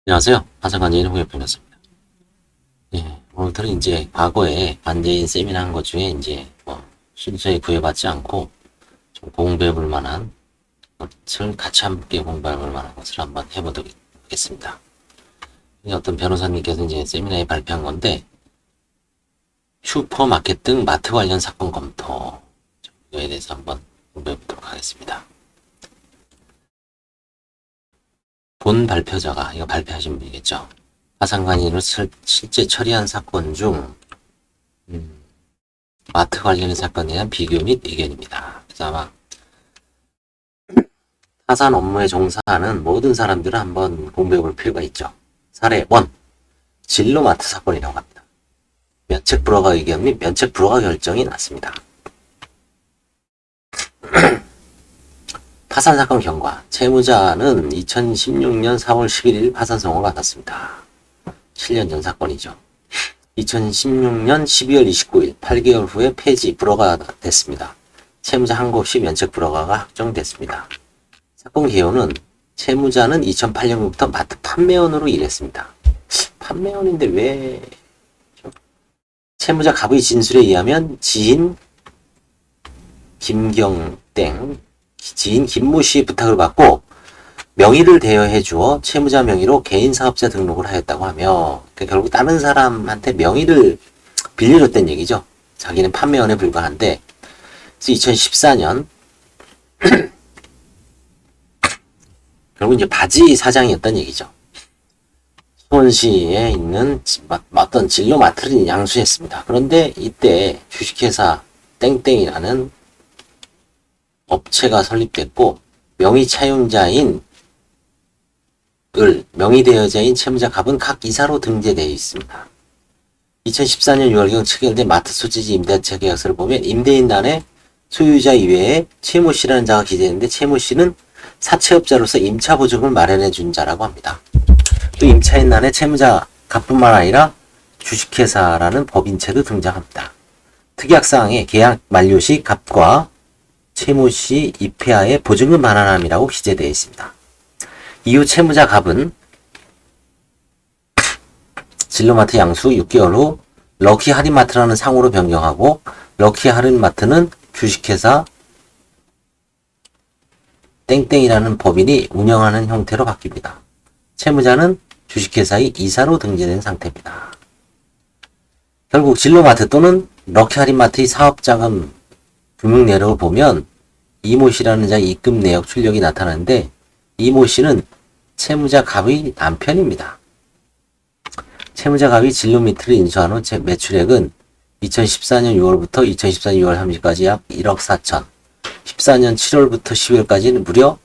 안녕하세요. 화상관제인 홍익표였습니다. 예, 오늘은 이제 과거에 관제인 세미나 한 것 중에 이제 순서에 구애받지 않고 좀 공부해 볼 만한 것을 같이 함께 공부해 볼 만한 것을 한번 해보도록 하겠습니다. 어떤 변호사님께서 이제 세미나에 발표한 건데 슈퍼마켓 등 마트 관련 사건 검토 이거에 대해서 한번 공부해 보도록 하겠습니다. 본 발표자가 이거 발표하신 분이겠죠. 화상관인으로 실제 처리한 사건 중 마트 관련의 사건에 대한 비교 및 의견입니다. 그래서 아마 타산 업무에 종사하는 모든 사람들은 한번 공부해 볼 필요가 있죠. 사례 1. 진로마트 사건이라고 합니다. 면책 불허가 의견 및 면책 불허가 결정이 났습니다. 파산 사건 경과. 채무자는 2016년 4월 11일 파산 선고를 받았습니다. 7년 전 사건이죠. 2016년 12월 29일 8개월 후에 폐지 불허가 됐습니다. 채무자 항고 없이 면책 불허가가 확정됐습니다. 사건 개요는 채무자는 2008년부터 마트 판매원으로 일했습니다. 판매원인데 왜? 채무자 갑의 진술에 의하면 지인 김모 씨의 부탁을 받고 명의를 대여해 주어 채무자 명의로 개인 사업자 등록을 하였다고 하며 결국 다른 사람한테 명의를 빌려줬다는 얘기죠. 자기는 판매원에 불과한데 그래서 2014년 결국 이제 바지 사장이었던 얘기죠. 수원시에 있는 어떤 진로마트를 양수했습니다. 그런데 이때 주식회사 땡땡이라는 업체가 설립됐고 명의 차용자인 명의대여자인 채무자 갑은 각 이사로 등재되어 있습니다. 2014년 6월경 체결된 마트 소재지 임대차 계약서를 보면 임대인란에 소유자 이외에 채모 씨라는 자가 기재했는데 채모 씨는 사채업자로서 임차 보증을 마련해 준 자라고 합니다. 또 임차인란에 채무자 갑뿐만 아니라 주식회사라는 법인체도 등장합니다. 특약사항에 계약 만료 시 갑과 채모 씨 입회하에 보증금 반환함이라고 기재되어 있습니다. 이후 채무자 갑은 진로마트 양수 6개월 후 럭키 할인마트라는 상호로 변경하고 럭키 할인마트는 주식회사 땡땡이라는 법인이 운영하는 형태로 바뀝니다. 채무자는 주식회사의 이사로 등재된 상태입니다. 결국 진로마트 또는 럭키 할인마트의 사업자금 금융 내역을 보면 이모 씨라는 자의 입금 내역 출력이 나타나는데 이모 씨는 채무자 갑의 남편입니다. 채무자 갑이 진로마트를 인수한 후 매출액은 2014년 6월부터 2014년 6월 30일까지 약 1억 4천, 14년 7월부터 10월까지는 무려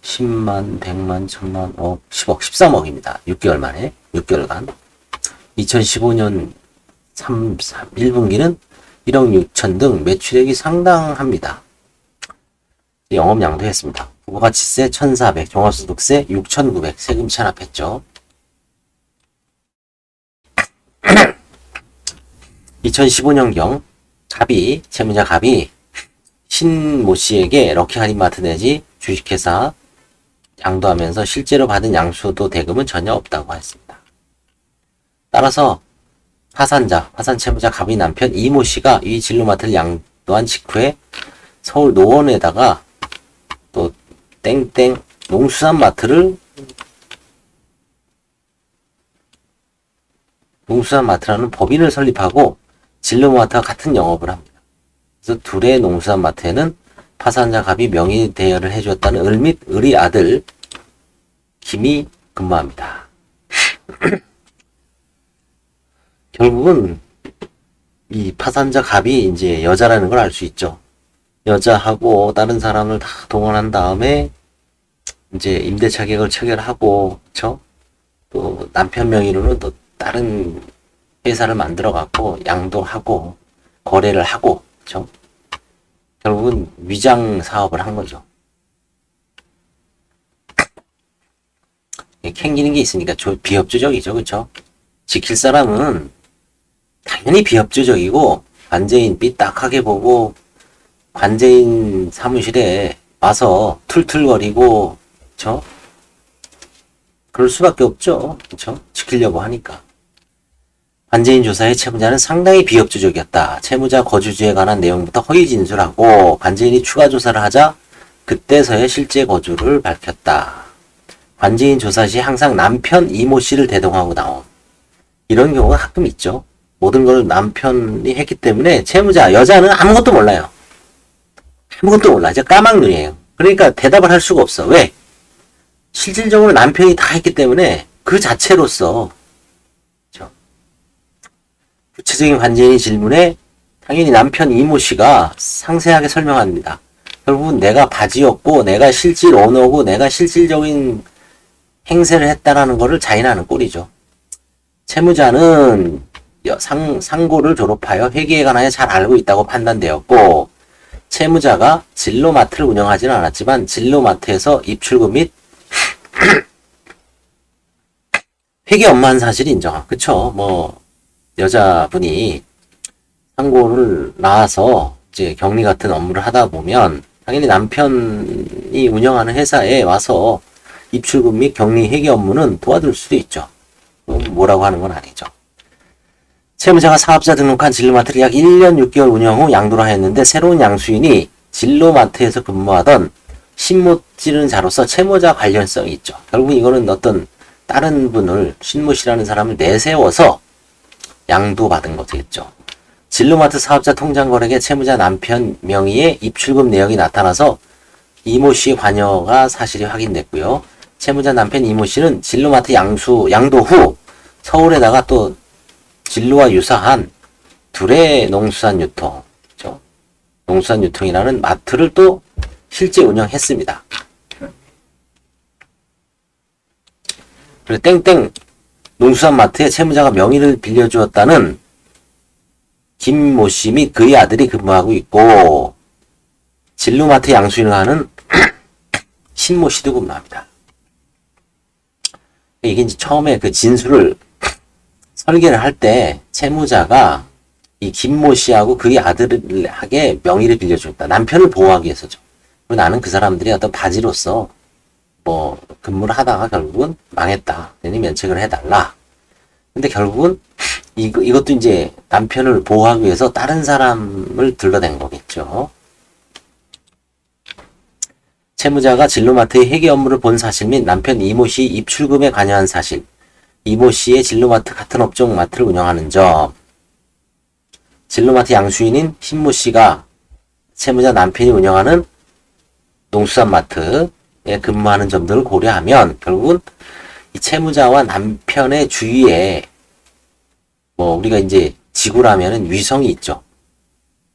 10만, 100만, 1000만, 5억, 10억, 13억입니다. 6개월 만에, 6개월간. 2015년 1분기는 1억 6천 등 매출액이 상당합니다. 영업량도 했습니다. 부가가치세 1,400, 종합소득세 6,900, 세금 체납했죠. 2015년경 채무자 갑이 신모 씨에게 럭키 할인마트 내지 주식회사 양도하면서 실제로 받은 양수도 대금은 전혀 없다고 했습니다. 따라서 파산 채무자 갑의 남편 이모 씨가 이 진로마트를 양도한 직후에 서울 노원에다가 또 땡땡 농수산마트라는 법인을 설립하고 진로마트와 같은 영업을 합니다. 그래서 둘의 농수산마트에는 파산자 갑이 명의 대여를 해주었다는 을 및 을의 아들 김이 근무합니다. 결국은 이 파산자 갑이 이제 여자라는 걸 알 수 있죠. 여자하고 다른 사람을 다 동원한 다음에 이제 임대차 계약을 체결하고, 그쵸? 또 남편 명의로는 또 다른 회사를 만들어 갖고 양도하고 거래를 하고, 그쵸? 결국은 위장 사업을 한 거죠. 캥기는 게 있으니까 비협조적이죠, 그쵸? 지킬 사람은 당연히 비협조적이고 관제인 삐딱하게 보고 관제인 사무실에 와서 툴툴거리고 그쵸? 그럴 수밖에 없죠. 그렇죠? 지키려고 하니까. 관제인 조사의 채무자는 상당히 비협조적이었다. 채무자 거주지에 관한 내용부터 허위 진술하고 관제인이 추가 조사를 하자 그때서야 실제 거주를 밝혔다. 관제인 조사 시 항상 남편 이모 씨를 대동하고 나옴. 이런 경우가 가끔 있죠. 모든 걸 남편이 했기 때문에 채무자, 여자는 아무것도 몰라요. 아무것도 몰라. 이제 까막눈이에요. 그러니까 대답을 할 수가 없어. 왜? 실질적으로 남편이 다 했기 때문에 그 자체로서 그렇죠? 구체적인 관제인의 질문에 당연히 남편 이모 씨가 상세하게 설명합니다. 결국은 내가 바지였고 내가 실질 오너고 내가 실질적인 행세를 했다라는 것을 자인하는 꼴이죠. 채무자는 상고를 졸업하여 회계에 관하여 잘 알고 있다고 판단되었고 채무자가 진로마트를 운영하지는 않았지만 진로마트에서 입출금 및 회계 업무한 사실이 인정함. 그쵸? 뭐 여자분이 상고를 나와서 이제 격리 같은 업무를 하다 보면 당연히 남편이 운영하는 회사에 와서 입출금 및 격리 회계 업무는 도와줄 수도 있죠. 뭐라고 하는 건 아니죠. 채무자가 사업자 등록한 진로마트를 약 1년 6개월 운영 후 양도를 하였는데 새로운 양수인이 진로마트에서 근무하던 신모 씨는 자로서 채무자 관련성이 있죠. 결국 이거는 어떤 다른 분을 신모 씨라는 사람을 내세워서 양도받은 거겠죠. 진로마트 사업자 통장거래에 채무자 남편 명의의 입출금 내역이 나타나서 이모 씨의 관여가 사실이 확인됐고요. 채무자 남편 이모 씨는 진로마트 양도 후 서울에다가 또 진로와 유사한 둘의 농수산 유통, 그렇죠? 농수산 유통이라는 마트를 또 실제 운영했습니다. 그리고 땡땡 농수산 마트에 채무자가 명의를 빌려주었다는 김모 씨 및 그의 아들이 근무하고 있고 진로마트 양수인을 하는 신모 씨도 근무합니다. 이게 이제 처음에 그 진술을 설계를 할 때 채무자가 이 김모 씨하고 그의 아들에게 명의를 빌려줬다. 남편을 보호하기 위해서죠. 그리고 나는 그 사람들이 어떤 바지로서 뭐 근무를 하다가 결국은 망했다. 그러니 면책을 해달라. 근데 결국은 이것도 이제 남편을 보호하기 위해서 다른 사람을 들러댄 거겠죠. 채무자가 진로마트의 회계 업무를 본 사실 및 남편 이모 씨 입출금에 관여한 사실, 이모 씨의 진로마트 같은 업종 마트를 운영하는 점, 진로마트 양수인인 신모 씨가 채무자 남편이 운영하는 농수산 마트에 근무하는 점들을 고려하면 결국은 이 채무자와 남편의 주위에 뭐 우리가 이제 지구라면은 위성이 있죠.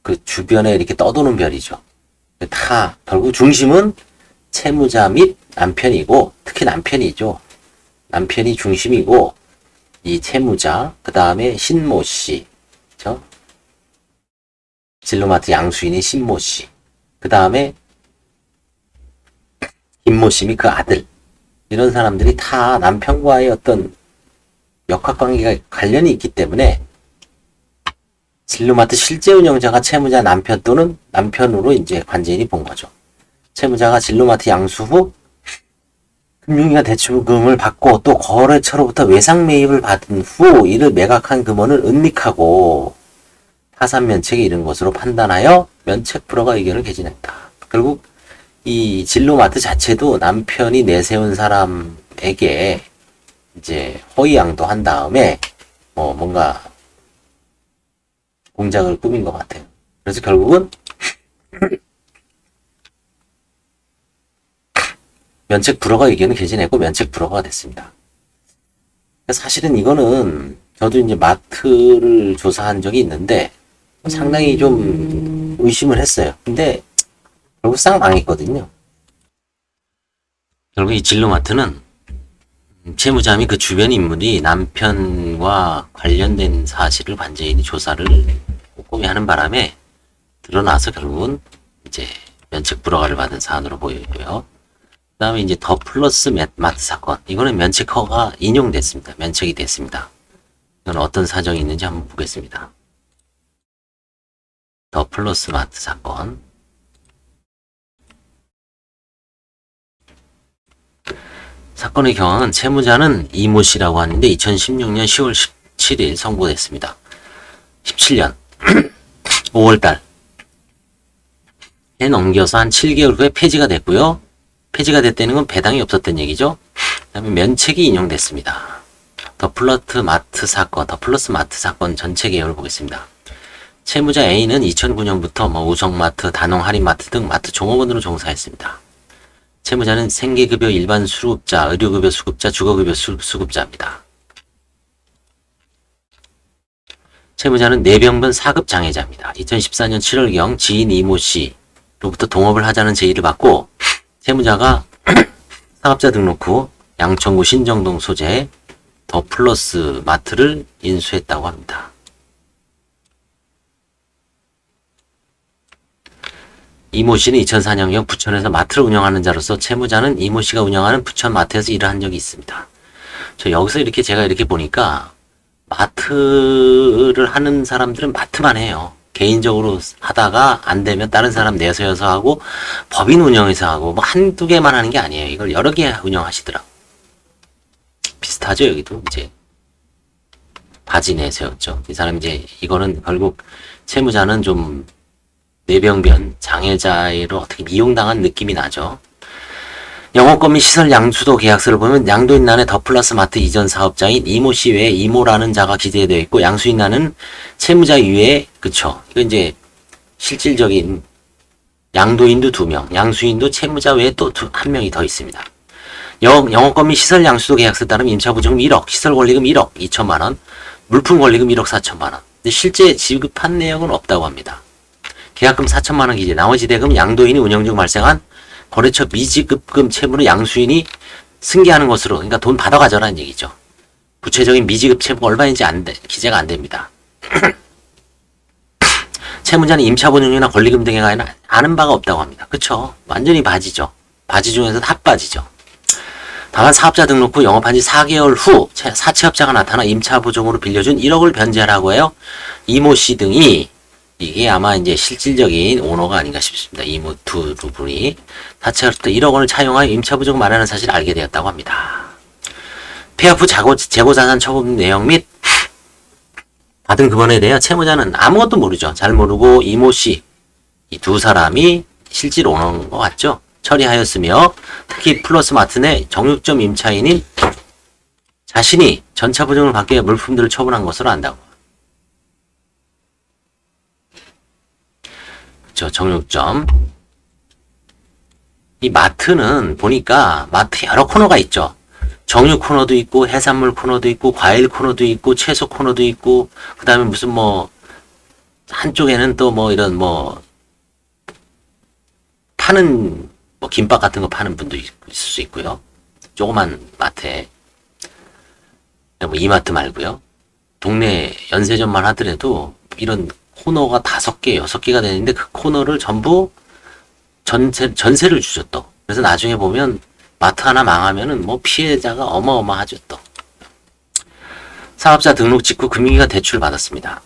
그 주변에 이렇게 떠도는 별이죠. 다 결국 중심은 채무자 및 남편이고 특히 남편이죠. 남편이 중심이고 이 채무자 그 다음에 신모 씨, 그렇죠? 진로마트 양수인의 신모 씨, 그 다음에 김모 씨 및 그 아들 이런 사람들이 다 남편과의 어떤 역학관계가 관련이 있기 때문에 진로마트 실제 운영자가 채무자 남편 또는 남편으로 이제 관제인이 본 거죠. 채무자가 진로마트 양수 후 금융위가 대출금을 받고 또 거래처로부터 외상 매입을 받은 후 이를 매각한 금원을 은닉하고 파산 면책에 이른 것으로 판단하여 면책 불허가 의견을 개진했다. 결국 이 진로마트 자체도 남편이 내세운 사람에게 이제 허위 양도한 다음에 뭔가 공작을 꾸민 것 같아요. 그래서 결국은 면책 불허가 의견을 개진했고 면책 불허가 됐습니다. 사실은 이거는 저도 이제 마트를 조사한 적이 있는데 상당히 좀 의심을 했어요. 근데 결국 싹 망했거든요. 결국 이 진로마트는 채무자 및 그 주변 인물이 남편과 관련된 사실을 관제인이 조사를 꼼꼼히 하는 바람에 드러나서 결국은 이제 면책 불허가를 받은 사안으로 보이고요. 그 다음에 이제 더 플러스 마트 사건. 이거는 면책허가 인용됐습니다. 면책이 됐습니다. 이건 어떤 사정이 있는지 한번 보겠습니다. 더 플러스 마트 사건. 사건의 경황은 채무자는 이모 씨라고 하는데 2016년 10월 17일 선고됐습니다. 17년 5월달 해 넘겨서 한 7개월 후에 폐지가 됐고요. 폐지가 됐다는 건 배당이 없었던 얘기죠. 그 다음에 면책이 인용됐습니다. 더 플러스 마트 사건 전체 개요를 보겠습니다. 채무자 A는 2009년부터 우성마트, 단홍 할인마트 등 마트 종업원으로 종사했습니다. 채무자는 생계급여 일반 수급자, 의료급여 수급자, 주거급여 수급자입니다. 채무자는 뇌병변 4급 장애자입니다. 2014년 7월경 지인 이모 씨로부터 동업을 하자는 제의를 받고 채무자가 사업자 등록 후 양천구 신정동 소재 더 플러스 마트를 인수했다고 합니다. 이모 씨는 2004년경 부천에서 마트를 운영하는 자로서 채무자는 이모 씨가 운영하는 부천 마트에서 일을 한 적이 있습니다. 저 여기서 제가 이렇게 보니까 마트를 하는 사람들은 마트만 해요. 개인적으로 하다가 안 되면 다른 사람 내세워서 하고 법인 운영해서 하고 뭐 한두 개만 하는 게 아니에요. 이걸 여러 개 운영하시더라고. 비슷하죠. 여기도 이제 바지 내세웠죠. 이 사람 이거는 결국 채무자는 좀 뇌병변 장애자로 어떻게 이용당한 느낌이 나죠. 영업권 및 시설 양수도 계약서를 보면 양도인란에 더 플러스 마트 이전 사업자인 이모 씨 외에 이모라는 자가 기재되어 있고 양수인란은 채무자 이외에 그쵸. 이거 이제 실질적인 양도인도 2명, 양수인도 채무자 외에 또 한 명이 더 있습니다. 영업권 및 시설 양수도 계약서에 따르면 임차보증금 1억, 시설 권리금 1억 2천만 원, 물품 권리금 1억 4천만 원. 근데 실제 지급한 내역은 없다고 합니다. 계약금 4천만 원 기재, 나머지 대금 양도인이 운영 중 발생한 거래처 미지급금 채무는 양수인이 승계하는 것으로, 그러니까 돈 받아 가져라는 얘기죠. 구체적인 미지급 채무가 얼마인지 기재가 안 됩니다. 채무자는 임차보증이나 권리금 등에 관한 아는 바가 없다고 합니다. 그쵸? 완전히 바지죠. 바지 중에서 핫바지죠. 다만 사업자 등록 후 영업한 지 4개월 후 사채업자가 나타나 임차보증으로 빌려준 1억을 변제하라고 해요. 이모 씨 등이 이게 아마 이제 실질적인 오너가 아닌가 싶습니다. 이모 두 분이 사채업자 1억 원을 차용하여 임차보증을 마련하는 사실을 알게 되었다고 합니다. 폐업 후 재고자산 처분 내용 및 받은 금원에 대해 채무자는 아무것도 모르죠. 잘 모르고 이모 씨 이 두 사람이 실질 오너인 것 같죠. 처리하였으며 특히 플러스 마트 내 정육점 임차인인 자신이 전차보증을 받기 위해 물품들을 처분한 것으로 안다고. 그쵸, 정육점. 이 마트는 보니까 마트 여러 코너가 있죠. 정육 코너도 있고 해산물 코너도 있고 과일 코너도 있고 채소 코너도 있고 그 다음에 무슨 한쪽에는 또 이런 파는 김밥 같은 거 파는 분도 있을 수 있고요. 조그만 마트에 이마트 말고요. 동네 연세점만 하더라도 이런 코너가 5개, 6개가 되는데 그 코너를 전부 전세를 주죠 또. 그래서 나중에 보면 마트 하나 망하면은 피해자가 어마어마하죠 또. 사업자 등록 직후 금융위가 대출을 받았습니다.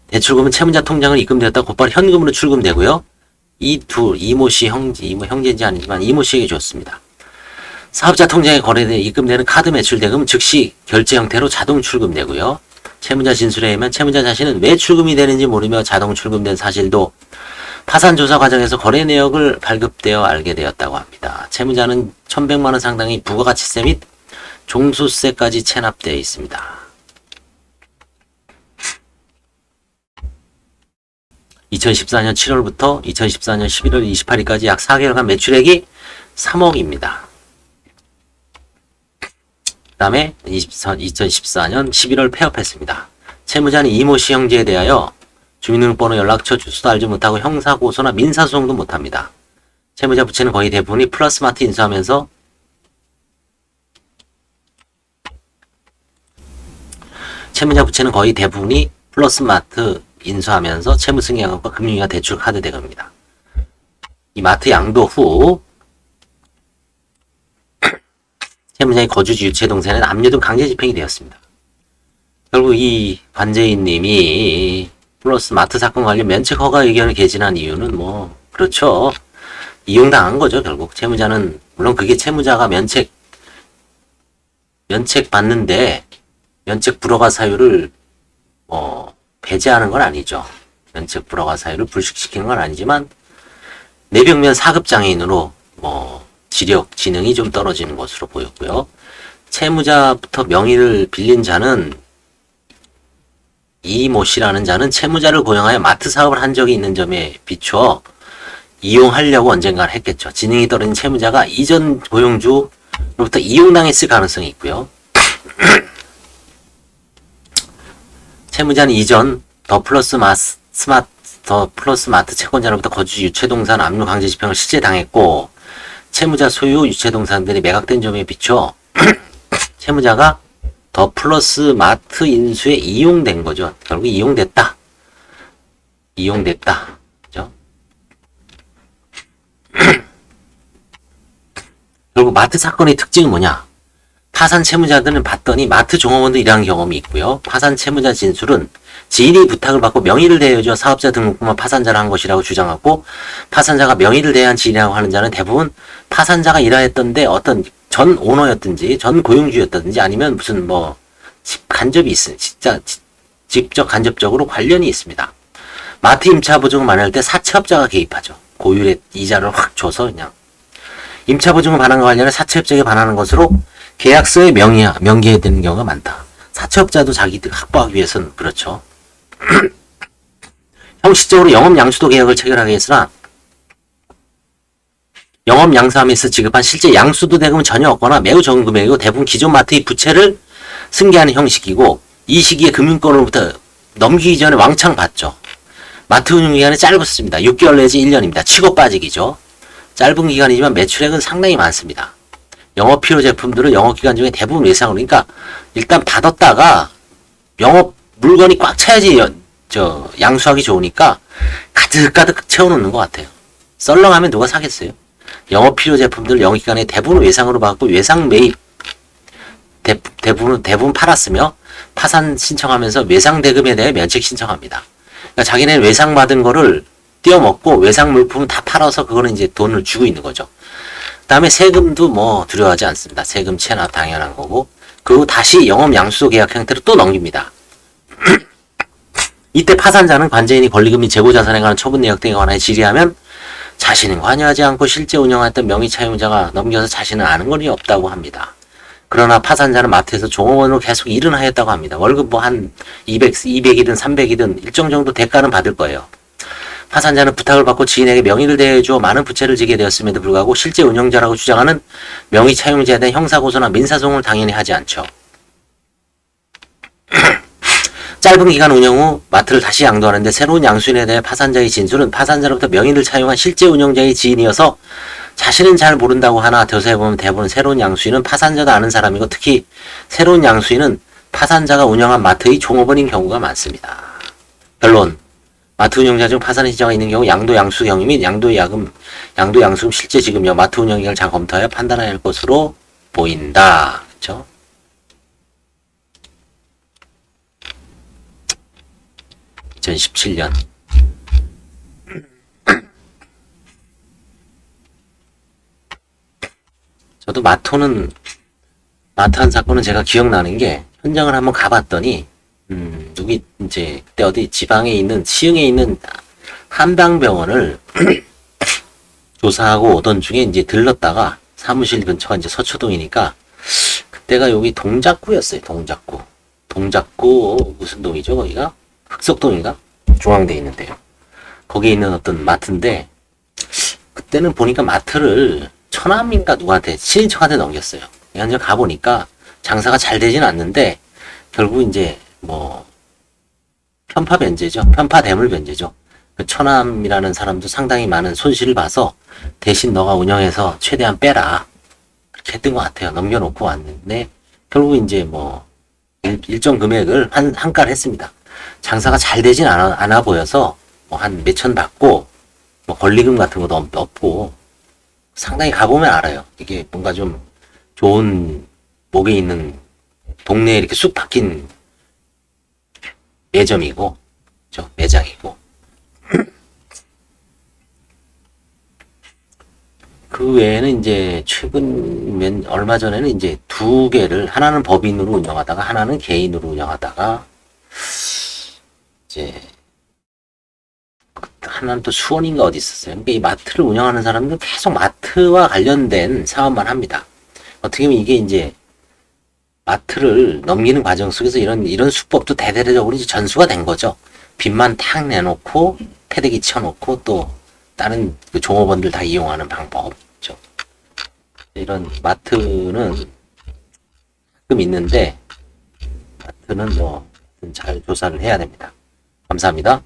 대출금은 채무자 통장을 입금되었다 곧바로 현금으로 출금되고요. 이모 씨 형제인지 아니지만 이모 씨에게 줬습니다. 사업자 통장에 거래돼 입금되는 카드 매출 대금은 즉시 결제 형태로 자동 출금되고요. 채무자 진술에 의하면 채무자 자신은 왜 출금이 되는지 모르며 자동 출금된 사실도 파산 조사 과정에서 거래 내역을 발급되어 알게 되었다고 합니다. 채무자는 1,100만 원 상당의 부가가치세 및 종소세까지 체납되어 있습니다. 2014년 7월부터 2014년 11월 28일까지 약 4개월간 매출액이 3억입니다. 그 다음에 2014년 11월 폐업했습니다. 채무자는 이모 씨 형제에 대하여 주민등록번호, 연락처, 주소도 알지 못하고 형사고소나 민사소송도 못합니다. 채무자 부채는 거의 대부분이 플러스마트 인수하면서 인수하면서 채무승계약과 금융위가 대출 카드 대금입니다. 이 마트 양도 후 채무자의 거주지 유체 동생은 압류 등 강제 집행이 되었습니다. 결국 이 관제인님이 플러스 마트 사건 관련 면책 허가 의견을 개진한 이유는 그렇죠. 이용당한 거죠, 결국. 채무자는, 물론 그게 채무자가 면책 받는데, 면책 불허가 사유를, 배제하는 건 아니죠. 면책 불허가 사유를 불식시키는 건 아니지만, 내병면 4급 장애인으로, 지력, 지능이 좀 떨어지는 것으로 보였고요. 채무자부터 명의를 빌린 자는, 이모 씨라는 자는 채무자를 고용하여 마트 사업을 한 적이 있는 점에 비추어 이용하려고 언젠가 했겠죠. 지능이 떨어진 채무자가 이전 고용주로부터 이용당했을 가능성이 있고요. 채무자는 이전 더 플러스 마트 채권자로부터 거주지 유체동산 압류 강제 집행을 실제 당했고, 채무자 소유 유체동산들이 매각된 점에 비추어 채무자가 더 플러스 마트 인수에 이용된 거죠. 결국 이용됐다. 그죠? 결국 마트 사건의 특징은 뭐냐? 파산 채무자들은 봤더니 마트 종업원도 일하는 경험이 있고요. 파산 채무자 진술은 지인이 부탁을 받고 명의를 대여줘 사업자 등록부만 파산자를 한 것이라고 주장하고, 파산자가 명의를 대여한 지인이라고 하는 자는 대부분 파산자가 일하였던데 어떤 전 오너였든지 전 고용주였든지 아니면 무슨 간접이 있어요. 진짜 직접 간접적으로 관련이 있습니다. 마트 임차 보증을 만회할 때 사채업자가 개입하죠. 고율의 이자를 확 줘서 그냥 임차 보증을 반환과 관련해 사채업자에게 반하는 것으로 계약서에 명기해야 되는 경우가 많다. 사채업자도 자기들 확보하기 위해서는 그렇죠. 형식적으로 영업 양수도 계약을 체결하게 했으나 영업 양수함에서 지급한 실제 양수도 대금은 전혀 없거나 매우 적은 금액이고, 대부분 기존 마트의 부채를 승계하는 형식이고, 이 시기에 금융권으로부터 넘기기 전에 왕창 받죠. 마트 운영기간은 짧습니다. 6개월 내지 1년입니다. 치고 빠지기죠. 짧은 기간이지만 매출액은 상당히 많습니다. 영업 필요 제품들은 영업기간 중에 대부분 외상으로, 그러니까 일단 받았다가 영업 물건이 꽉 차야지 양수하기 좋으니까 가득가득 채워놓는 것 같아요. 썰렁하면 누가 사겠어요? 영업 필요 제품들 영업기간에 대부분 외상으로 받고, 외상 매입 대부분 팔았으며 파산 신청하면서 외상 대금에 대해 면책 신청합니다. 그러니까 자기네는 외상 받은 거를 띄어먹고 외상 물품은 다 팔아서 그거는 이제 돈을 주고 있는 거죠. 그 다음에 세금도 두려워하지 않습니다. 세금 체납 당연한 거고, 그리고 다시 영업 양수도 계약 형태로 또 넘깁니다. 이때 파산자는 관제인이 권리금 및 재고자산에 관한 처분 내역 등에 관하여 질의하면 자신은 관여하지 않고 실제 운영했던 명의 차용자가 넘겨서 자신은 아는 권이 없다고 합니다. 그러나 파산자는 마트에서 종업원으로 계속 일은 하였다고 합니다. 월급 한 200이든 300이든 일정 정도 대가는 받을 거예요. 파산자는 부탁을 받고 지인에게 명의를 대여해주어 많은 부채를 지게 되었음에도 불구하고 실제 운영자라고 주장하는 명의 차용자에 대한 형사고소나 민사소송을 당연히 하지 않죠. 짧은 기간 운영 후 마트를 다시 양도하는데 새로운 양수인에 대해 파산자의 진술은 파산자로부터 명의를 차용한 실제 운영자의 지인이어서 자신은 잘 모른다고 하나, 벼서해보면 대부분 새로운 양수인은 파산자도 아는 사람이고, 특히 새로운 양수인은 파산자가 운영한 마트의 종업원인 경우가 많습니다. 결론, 마트 운영자 중 파산 시자가 있는 경우 양도 양수 경위 및 양도 양수금 실제 지급여, 마트 운영 기간을 잘 검토하여 판단해야 할 것으로 보인다. 그렇죠? (2017년) 저도 마트 한 사건은 제가 기억나는 게, 현장을 한번 가봤더니 이제 그때 어디 지방에 있는 시흥에 있는 한방병원을 조사하고 오던 중에 이제 들렀다가, 사무실 근처가 이제 서초동이니까 그때가 여기 동작구였어요. 동작구 무슨 동이죠 거기가? 흑석동인가? 중앙대에 있는데요. 거기에 있는 어떤 마트인데, 그때는 보니까 마트를 처남인가 누구한테, 친인척한테 넘겼어요. 현재 가보니까 장사가 잘 되진 않는데, 결국 이제 편파 변제죠. 편파 대물 변제죠. 그 처남이라는 사람도 상당히 많은 손실을 봐서 대신 너가 운영해서 최대한 빼라, 그렇게 했던 것 같아요. 넘겨놓고 왔는데 결국 이제 일정 금액을 한가를 했습니다. 장사가 잘 되진 않아 보여서 한 몇천 받고, 권리금 같은 것도 없고, 상당히 가보면 알아요. 이게 뭔가 좀 좋은 목에 있는 동네에 이렇게 쑥 박힌 매점이고, 매장이고. 그 외에는 이제 최근 얼마 전에는 이제 두 개를 하나는 법인으로 운영하다가 하나는 개인으로 운영하다가 이제 하나는 또 수원인가 어디 있었어요. 그러니까 이 마트를 운영하는 사람들은 계속 마트와 관련된 사업만 합니다. 어떻게 보면 이게 이제 마트를 넘기는 과정 속에서 이런 수법도 대대적으로 이제 전수가 된 거죠. 빚만 탁 내놓고 패대기 쳐놓고 또 다른 그 종업원들 다 이용하는 방법이죠. 이런 마트는 가끔 있는데 마트는 뭐 잘 조사를 해야 됩니다. 감사합니다.